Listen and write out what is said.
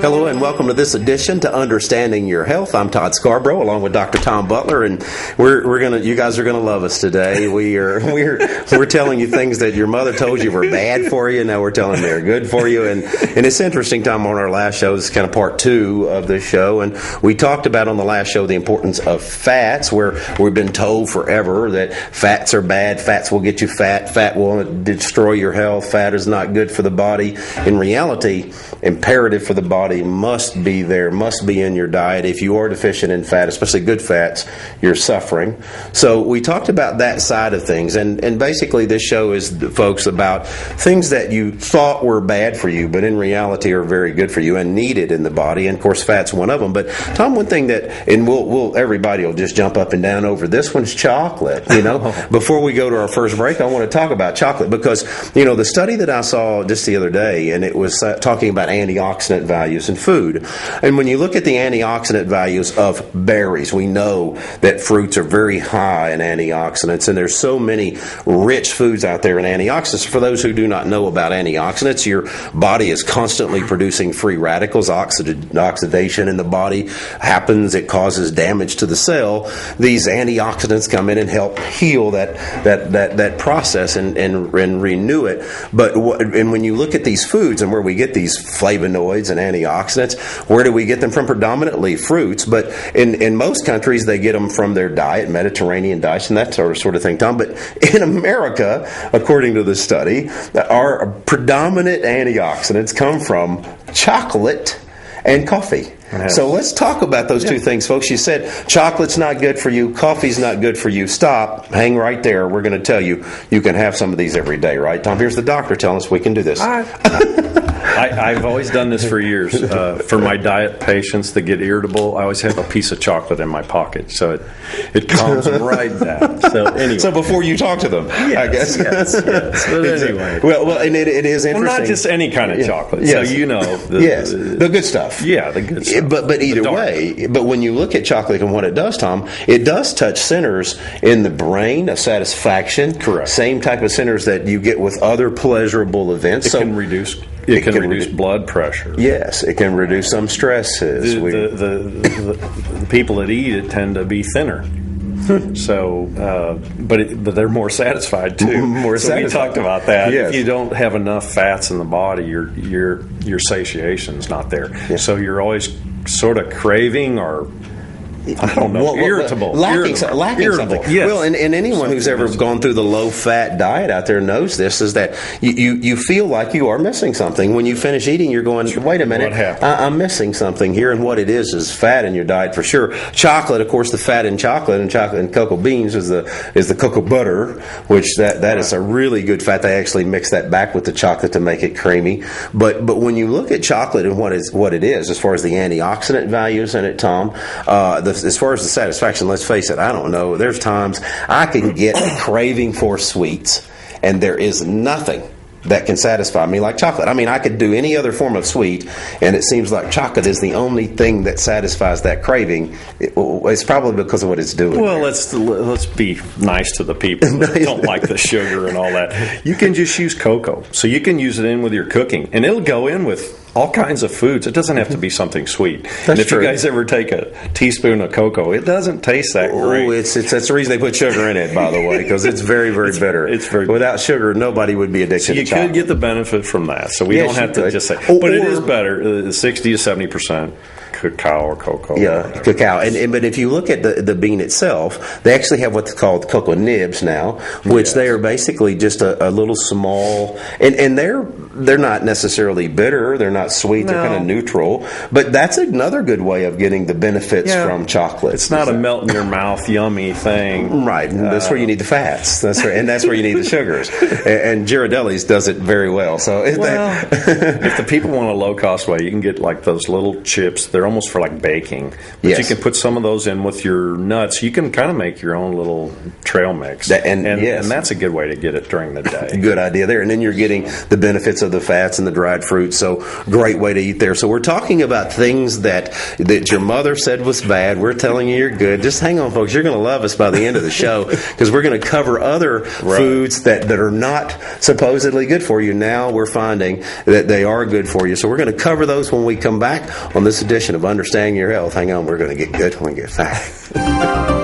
Hello and welcome to this edition to Understanding Your Health. I'm Todd Scarborough along with Dr. Tom Butler, and you guys are gonna love us today. We're telling you things that your mother told you were bad for you. Now we're telling they're good for you, and it's interesting. Tom, on our last show, this is kind of part 2 of this show, and we talked about on the last show the importance of fats, where we've been told forever that fats are bad, fats will get you fat, fat will destroy your health, fat is not good for the body. In reality, imperative for the body must be in your diet. If you are deficient in fat, especially good fats, you're suffering. So we talked about that side of things, and basically this show is, folks, about things that you thought were bad for you, but in reality are very good for you and needed in the body, and of course fat's one of them. But Tom, one thing that, and everybody will just jump up and down over this one's chocolate. Before we go to our first break, I want to talk about chocolate because the study that I saw just the other day, and it was talking about antioxidant values in food. And when you look at the antioxidant values of berries, we know that fruits are very high in antioxidants, and there's so many rich foods out there in antioxidants. For those who do not know about antioxidants, your body is constantly producing free radicals. Oxidation in the body happens. It causes damage to the cell. These antioxidants come in and help heal that process and renew it. And when you look at these foods and where we get these flavonoids and antioxidants, where do we get them from? Predominantly fruits, but in most countries they get them from their diet, Mediterranean diets, and that sort of thing, Tom. But in America, according to the study, our predominant antioxidants come from chocolate and coffee. Yes. So let's talk about those two things, folks. You said chocolate's not good for you, coffee's not good for you. Stop. Hang right there. We're going to tell you can have some of these every day, right, Tom? Here's the doctor telling us we can do this. I've always done this for years. For my diet patients that get irritable, I always have a piece of chocolate in my pocket, so it calms them right down. So anyway. So before you talk to them, yes, I guess. Yes. But anyway. Well, and it is interesting. Well, not just any kind of chocolate. Yes. So the good stuff. Yeah, the good stuff. But either way, but when you look at chocolate and what it does, Tom, it does touch centers in the brain of satisfaction. Correct. Same type of centers that you get with other pleasurable events. It can reduce blood pressure. Yes, it can reduce some stresses. The people that eat it tend to be thinner. So, but they're more satisfied too. We talked about that. Yes. If you don't have enough fats in the body, your satiation's not there. Yes. So you're always sort of craving or, I don't know, irritable. Lacking something. Yes. Well, and anyone who's ever gone through the low-fat diet out there knows this, is that you feel like you are missing something. When you finish eating, you're going, wait a minute, I'm missing something here, and what it is fat in your diet for sure. Chocolate, of course, the fat in chocolate and cocoa beans is the cocoa butter, which that is a really good fat. They actually mix that back with the chocolate to make it creamy. But when you look at chocolate and what it is, as far as the antioxidant values in it, Tom, as far as the satisfaction, let's face it, I don't know. There's times I can get a craving for sweets, and there is nothing that can satisfy me like chocolate. I mean, I could do any other form of sweet, and it seems like chocolate is the only thing that satisfies that craving. It's probably because of what it's doing. Well, let's be nice to the people that don't like the sugar and all that. You can just use cocoa, so you can use it in with your cooking, and it'll go in with all kinds of foods. It doesn't have to be something sweet. And if you guys ever take a teaspoon of cocoa, it doesn't taste that great. That's the reason they put sugar in it, by the way, because it's very, very bitter. It's very without sugar, nobody would be addicted to chocolate. You could get the benefit from that, so we don't have to just say. But it is better, 60 to 70%. Cacao or cocoa. Yeah, cacao. But if you look at the bean itself, they actually have what's called cocoa nibs now, which they are basically just a little small, and they're not necessarily bitter, they're not sweet, they're kind of neutral. But that's another good way of getting the benefits from chocolate. It's not a melt in your mouth, yummy thing. Right. That's where you need the fats. That's where you need the sugars. And Ghirardelli's does it very well. So if the people want a low cost way, you can get like those little chips. They're almost for like baking, but you can put some of those in with your nuts. You can kind of make your own little trail mix, and that's a good way to get it during the day. Good idea there. And then you're getting the benefits of of the fats and the dried fruits. So great way to eat there. So we're talking about things that your mother said was bad. We're telling you you're good. Just hang on, folks. You're going to love us by the end of the show because we're going to cover other foods that are not supposedly good for you. Now we're finding that they are good for you. So we're going to cover those when we come back on this edition of Understanding Your Health. Hang on. We're going to get good when we get back.